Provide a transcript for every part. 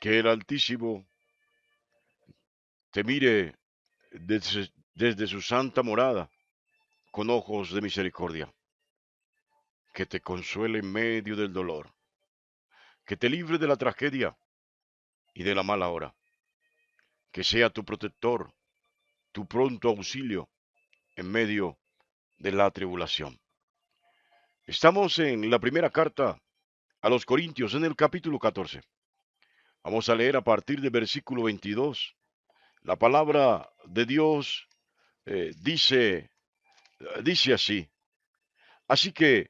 Que el Altísimo te mire desde su santa morada con ojos de misericordia, que te consuele en medio del dolor, que te libre de la tragedia y de la mala hora, que sea tu protector, tu pronto auxilio en medio de la tribulación. Estamos en la primera carta a los Corintios, en el capítulo 14. Vamos a leer a partir del versículo 22. La palabra de Dios dice así. Así que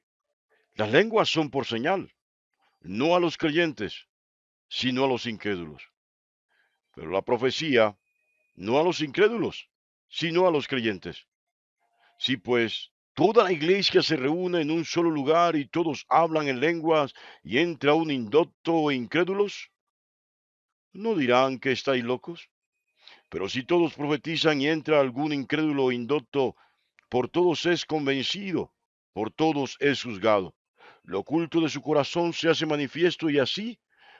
las lenguas son por señal, no a los creyentes, sino a los incrédulos. Pero la profecía, no a los incrédulos, sino a los creyentes. Si pues toda la iglesia se reúne en un solo lugar y todos hablan en lenguas y entra un indocto o incrédulos, ¿no dirán que estáis locos? Pero si todos profetizan y entra algún incrédulo o indocto, por todos es convencido, por todos es juzgado. Lo oculto de su corazón se hace manifiesto y así,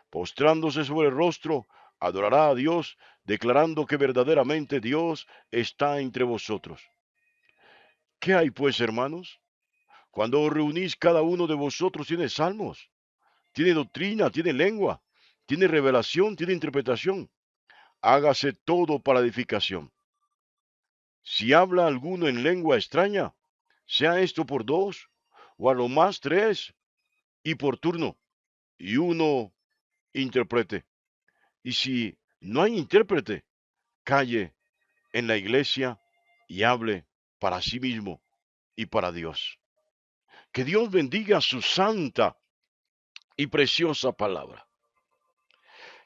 postrándose sobre el rostro, adorará a Dios, declarando que verdaderamente Dios está entre vosotros. ¿Qué hay pues, hermanos? Cuando os reunís, cada uno de vosotros tiene salmos, tiene doctrina, tiene lengua, tiene revelación, tiene interpretación. Hágase todo para edificación. Si habla alguno en lengua extraña, sea esto por dos, o a lo más tres, y por turno, y uno interprete. Y si no hay intérprete, calle en la iglesia y hable para sí mismo y para Dios. Que Dios bendiga su santa y preciosa palabra.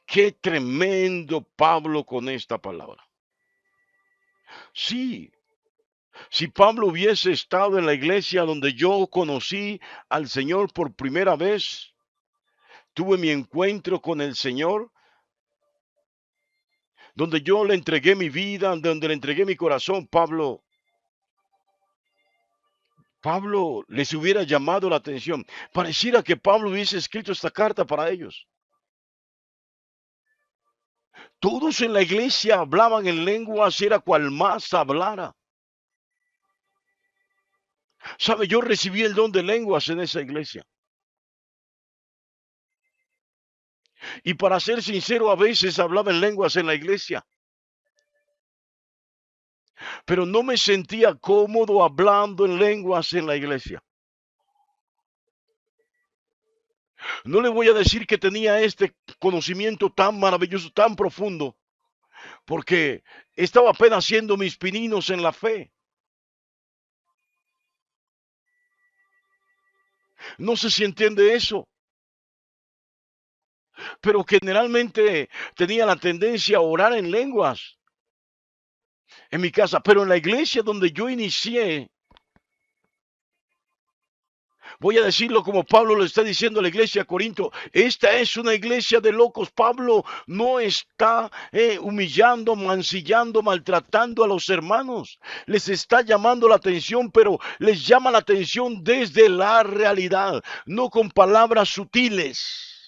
Qué tremendo Pablo con esta palabra. Sí, si Pablo hubiese estado en la iglesia donde yo conocí al Señor por primera vez, tuve mi encuentro con el Señor, donde yo le entregué mi vida, donde le entregué mi corazón, Pablo les hubiera llamado la atención. Pareciera que Pablo hubiese escrito esta carta para ellos. Todos en la iglesia hablaban en lenguas, era cual más hablara. Sabe, yo recibí el don de lenguas en esa iglesia. Y para ser sincero, a veces hablaba en lenguas en la iglesia, pero no me sentía cómodo hablando en lenguas en la iglesia. No le voy a decir que tenía este conocimiento tan maravilloso, tan profundo, porque estaba apenas haciendo mis pininos en la fe. No sé si entiende eso, pero generalmente tenía la tendencia a orar en lenguas en mi casa, pero en la iglesia donde yo inicié, voy a decirlo como Pablo le está diciendo a la iglesia de Corinto, esta es una iglesia de locos. Pablo no está humillando, mancillando, maltratando a los hermanos. Les está llamando la atención, pero les llama la atención desde la realidad, no con palabras sutiles,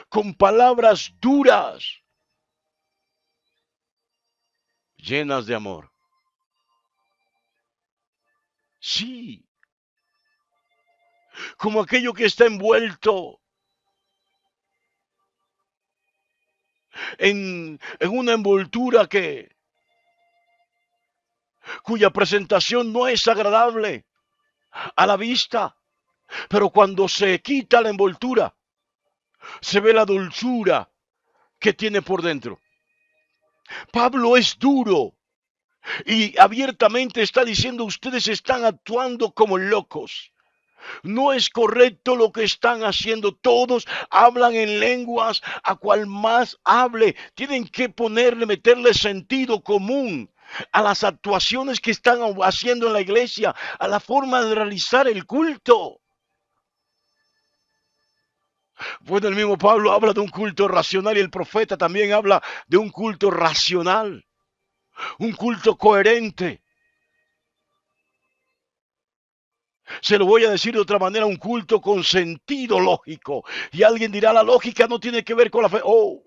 con palabras duras, llenas de amor. Sí, como aquello que está envuelto en una envoltura cuya presentación no es agradable a la vista, pero cuando se quita la envoltura, se ve la dulzura que tiene por dentro. Pablo es duro y abiertamente está diciendo, ustedes están actuando como locos. No es correcto lo que están haciendo. Todos hablan en lenguas, a cual más hable. Tienen que meterle sentido común a las actuaciones que están haciendo en la iglesia, a la forma de realizar el culto. Bueno, el mismo Pablo habla de un culto racional y el profeta también habla de un culto racional, un culto coherente. Se lo voy a decir de otra manera, un culto con sentido lógico. Y alguien dirá, la lógica no tiene que ver con la fe. Oh,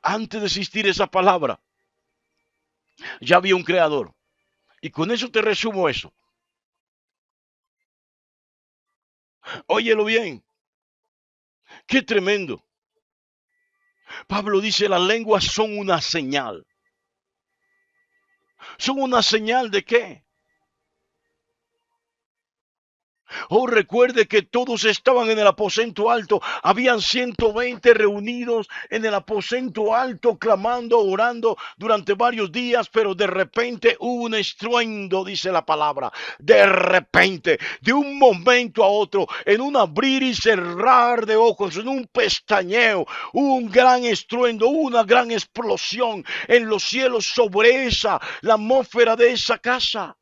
antes de existir esa palabra, ya había un creador. Y con eso te resumo eso. Óyelo bien, qué tremendo. Pablo dice, las lenguas son una señal. ¿Son una señal de qué? Oh, recuerde que todos estaban en el aposento alto. Habían 120 reunidos en el aposento alto, clamando, orando durante varios días, pero de repente hubo un estruendo, dice la palabra. De repente, de un momento a otro, en un abrir y cerrar de ojos, en un pestañeo, hubo un gran estruendo, una gran explosión en los cielos sobre la atmósfera de esa casa.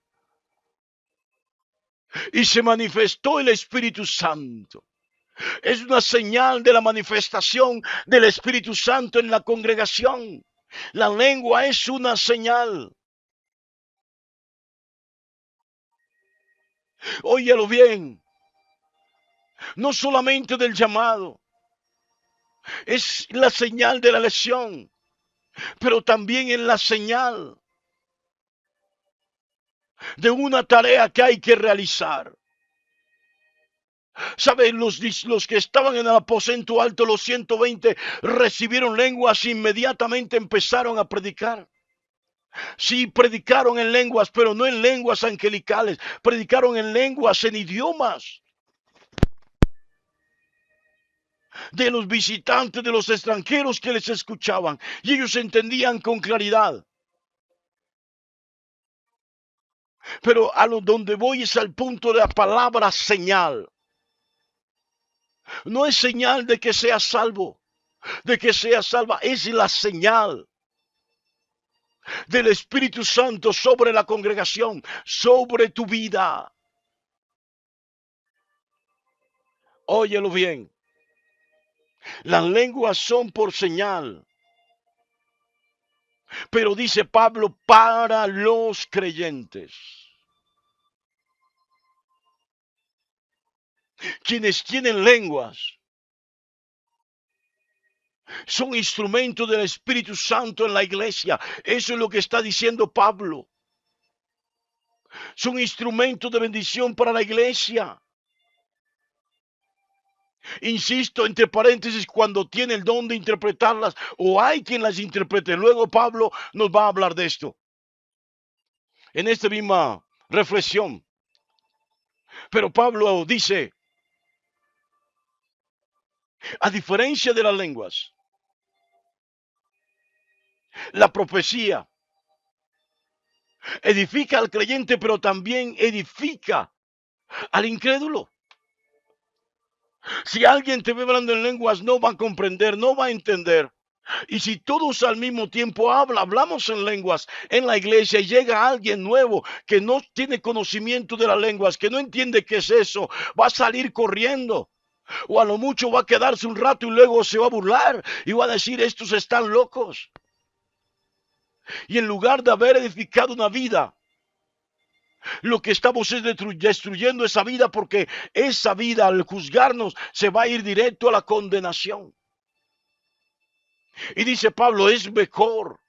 Y se manifestó el Espíritu Santo. Es una señal de la manifestación del Espíritu Santo en la congregación. La lengua es una señal. Óyelo bien. No solamente del llamado. Es la señal de la elección. Pero también es la señal de una tarea que hay que realizar. ¿Saben? Los que estaban en el aposento alto, los 120, recibieron lenguas, inmediatamente empezaron a predicar. Sí, predicaron en lenguas, pero no en lenguas angelicales. Predicaron en lenguas, en idiomas de los visitantes, de los extranjeros que les escuchaban. Y ellos entendían con claridad. Pero donde voy es al punto de la palabra señal. No es señal de que seas salvo, de que seas salva. Es la señal del Espíritu Santo sobre la congregación, sobre tu vida. Óyelo bien. Las lenguas son por señal. Pero dice Pablo, para los creyentes. Quienes tienen lenguas son instrumentos del Espíritu Santo en la iglesia. Eso es lo que está diciendo Pablo. Son instrumentos de bendición para la iglesia. Insisto, entre paréntesis, cuando tiene el don de interpretarlas o hay quien las interprete. Luego Pablo nos va a hablar de esto. En esta misma reflexión. Pero Pablo dice, a diferencia de las lenguas, la profecía edifica al creyente, pero también edifica al incrédulo. Si alguien te ve hablando en lenguas, no va a comprender, no va a entender. Y si todos al mismo tiempo hablamos en lenguas en la iglesia y llega alguien nuevo que no tiene conocimiento de las lenguas, que no entiende qué es eso, va a salir corriendo. O a lo mucho va a quedarse un rato y luego se va a burlar y va a decir, estos están locos. Y en lugar de haber edificado una vida, lo que estamos es destruyendo esa vida, porque esa vida al juzgarnos se va a ir directo a la condenación. Y dice Pablo, es mejor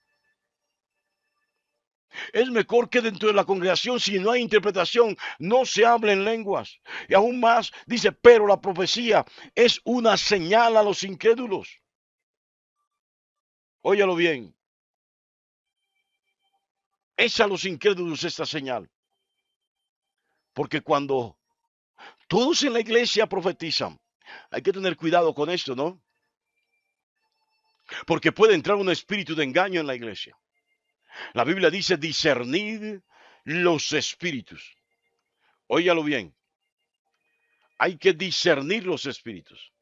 que dentro de la congregación, si no hay interpretación, no se hable en lenguas. Y aún más, dice, pero la profecía es una señal a los incrédulos. Óyalo bien, es a los incrédulos esta señal. Porque cuando todos en la iglesia profetizan, hay que tener cuidado con esto, ¿no? Porque puede entrar un espíritu de engaño en la iglesia. La Biblia dice discernid los espíritus. Óyalo bien. Hay que discernir los espíritus.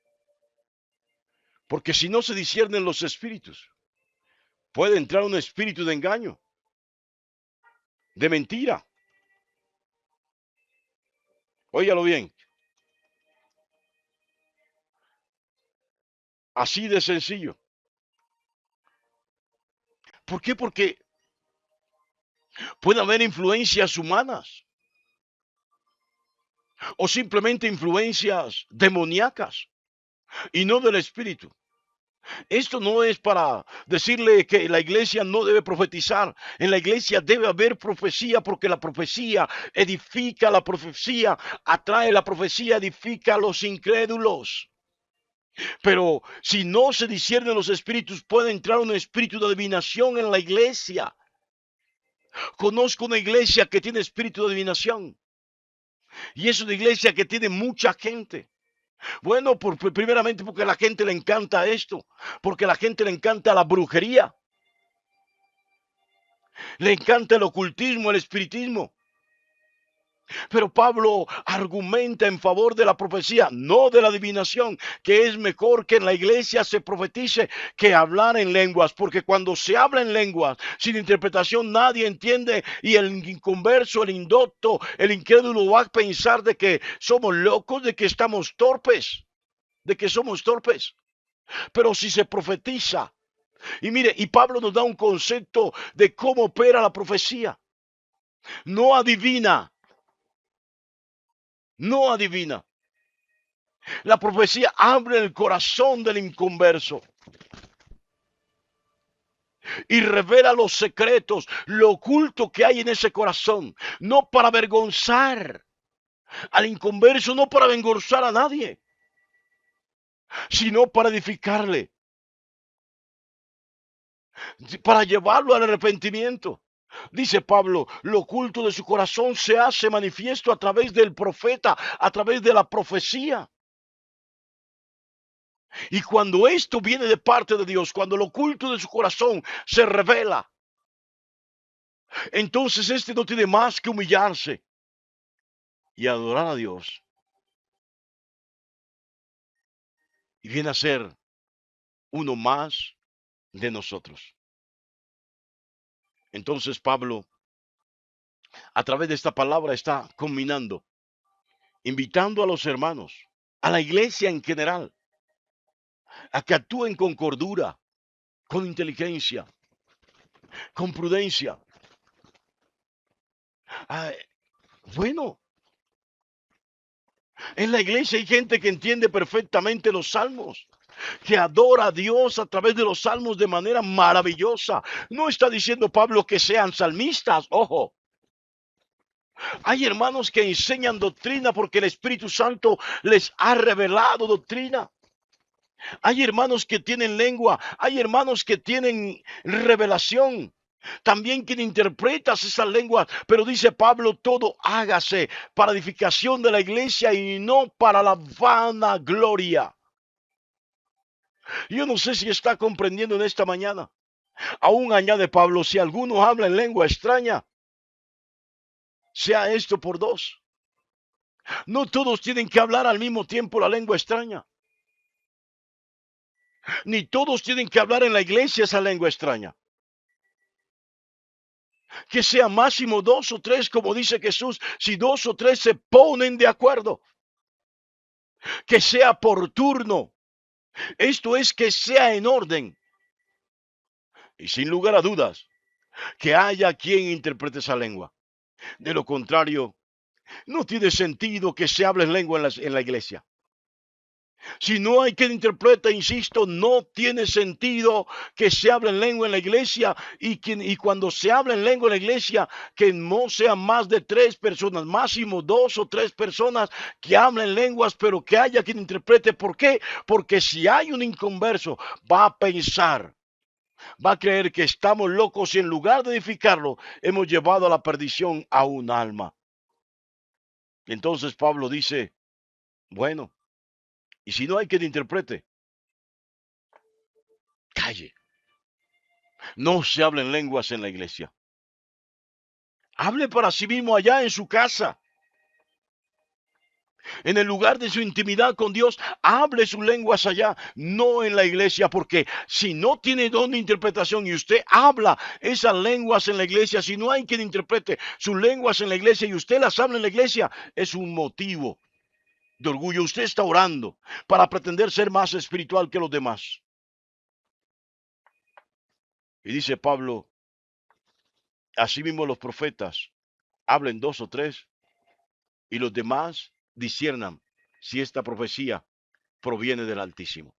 Porque si no se disciernen los espíritus, puede entrar un espíritu de engaño, de mentira. Óyalo bien. Así de sencillo. ¿Por qué? Porque Puede haber influencias humanas o simplemente influencias demoníacas y no del Espíritu. Esto no es para decirle que la iglesia no debe profetizar. En la iglesia debe haber profecía porque la profecía edifica, la profecía atrae, la profecía edifica a los incrédulos. Pero si no se disciernen los espíritus, puede entrar un espíritu de adivinación en la iglesia. Conozco una iglesia que tiene espíritu de adivinación. Y es una iglesia que tiene mucha gente. Bueno, primeramente porque a la gente le encanta esto. Porque a la gente le encanta la brujería. Le encanta el ocultismo, el espiritismo. Pero Pablo argumenta en favor de la profecía, no de la adivinación, que es mejor que en la iglesia se profetice que hablar en lenguas, porque cuando se habla en lenguas sin interpretación nadie entiende y el inconverso, el indocto, el incrédulo va a pensar de que somos locos, de que estamos torpes, de que somos torpes. Pero si se profetiza, y mire, y Pablo nos da un concepto de cómo opera la profecía, no adivina. No adivina. La profecía abre el corazón del inconverso y revela los secretos, lo oculto que hay en ese corazón, no para avergonzar al inconverso, no para avergonzar a nadie, sino para edificarle, para llevarlo al arrepentimiento. Dice Pablo, lo oculto de su corazón se hace manifiesto a través del profeta, a través de la profecía. Y cuando esto viene de parte de Dios, cuando lo oculto de su corazón se revela, entonces este no tiene más que humillarse y adorar a Dios. Y viene a ser uno más de nosotros. Entonces Pablo, a través de esta palabra, está combinando, invitando a los hermanos, a la iglesia en general, a que actúen con cordura, con inteligencia, con prudencia. Ah, bueno, en la iglesia hay gente que entiende perfectamente los salmos, que adora a Dios a través de los salmos de manera maravillosa. No está diciendo Pablo que sean salmistas, ojo. Hay hermanos que enseñan doctrina porque el Espíritu Santo les ha revelado doctrina. Hay hermanos que tienen lengua, hay hermanos que tienen revelación. También quien interpreta esas lenguas, pero dice Pablo, todo hágase para edificación de la iglesia y no para la vanagloria. Yo no sé si está comprendiendo en esta mañana. Aún añade Pablo, si alguno habla en lengua extraña, sea esto por dos. No todos tienen que hablar al mismo tiempo la lengua extraña. Ni todos tienen que hablar en la iglesia esa lengua extraña. Que sea máximo dos o tres, como dice Jesús, si dos o tres se ponen de acuerdo. Que sea por turno. Esto es que sea en orden. Y sin lugar a dudas, que haya quien interprete esa lengua. De lo contrario, no tiene sentido que se hable en lengua en la iglesia. Si no hay quien interprete, insisto, no tiene sentido que se hable en lengua en la iglesia y cuando se habla en lengua en la iglesia, que no sean más de tres personas, máximo dos o tres personas que hablen lenguas, pero que haya quien interprete. ¿Por qué? Porque si hay un inconverso, va a pensar, va a creer que estamos locos y en lugar de edificarlo, hemos llevado a la perdición a un alma. Entonces Pablo dice, bueno, y si no hay quien interprete, calle. No se hablen lenguas en la iglesia. Hable para sí mismo allá en su casa. En el lugar de su intimidad con Dios, hable sus lenguas allá, no en la iglesia, porque si no tiene don de interpretación y usted habla esas lenguas en la iglesia, si no hay quien interprete sus lenguas en la iglesia y usted las habla en la iglesia, es un motivo de orgullo. Usted está orando para pretender ser más espiritual que los demás. Y dice Pablo, Asimismo los profetas hablen dos o tres y los demás disciernan si esta profecía proviene del Altísimo.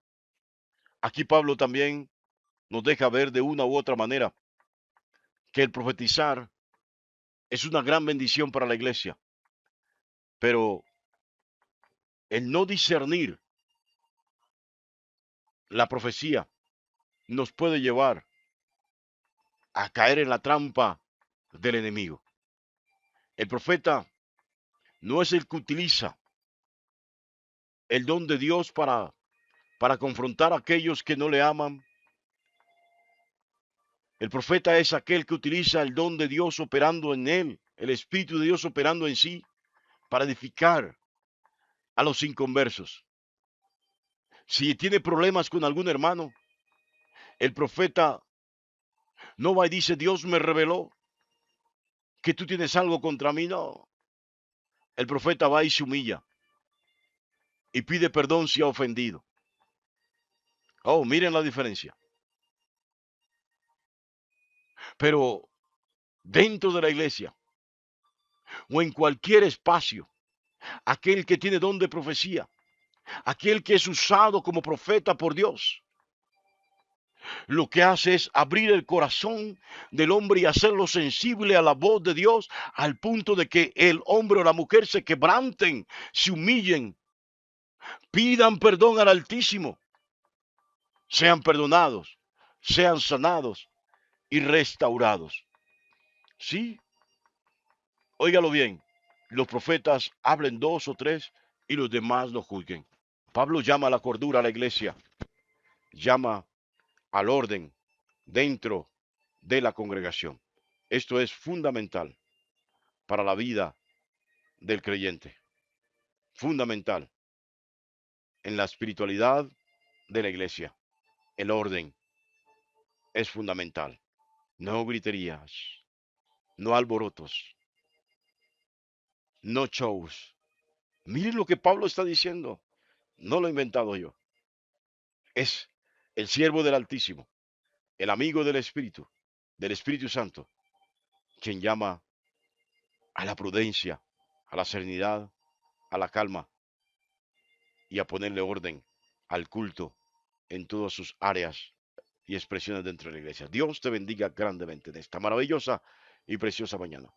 Aquí Pablo también nos deja ver de una u otra manera que el profetizar es una gran bendición para la iglesia, pero el no discernir la profecía nos puede llevar a caer en la trampa del enemigo. El profeta no es el que utiliza el don de Dios para confrontar a aquellos que no le aman. El profeta es aquel que utiliza el don de Dios operando en él, el Espíritu de Dios operando en sí, para edificar a los inconversos. Si tiene problemas con algún hermano, el profeta no va y dice, Dios me reveló que tú tienes algo contra mí. No, el profeta va y se humilla y pide perdón si ha ofendido. Oh, miren la diferencia. Pero dentro de la iglesia o en cualquier espacio, aquel que tiene don de profecía, aquel que es usado como profeta por Dios, lo que hace es abrir el corazón del hombre y hacerlo sensible a la voz de Dios, al punto de que el hombre o la mujer se quebranten, se humillen, pidan perdón al Altísimo, sean perdonados, sean sanados y restaurados. Sí, óigalo bien, los profetas hablen dos o tres y los demás lo juzguen. Pablo llama a la cordura a la iglesia, llama al orden dentro de la congregación. Esto es fundamental para la vida del creyente, fundamental en la espiritualidad de la iglesia. El orden es fundamental. No griterías, no alborotos, no shows. Miren lo que Pablo está diciendo. No lo he inventado yo. Es el siervo del Altísimo, el amigo del Espíritu Santo, quien llama a la prudencia, a la serenidad, a la calma y a ponerle orden al culto en todas sus áreas y expresiones dentro de la iglesia. Dios te bendiga grandemente en esta maravillosa y preciosa mañana.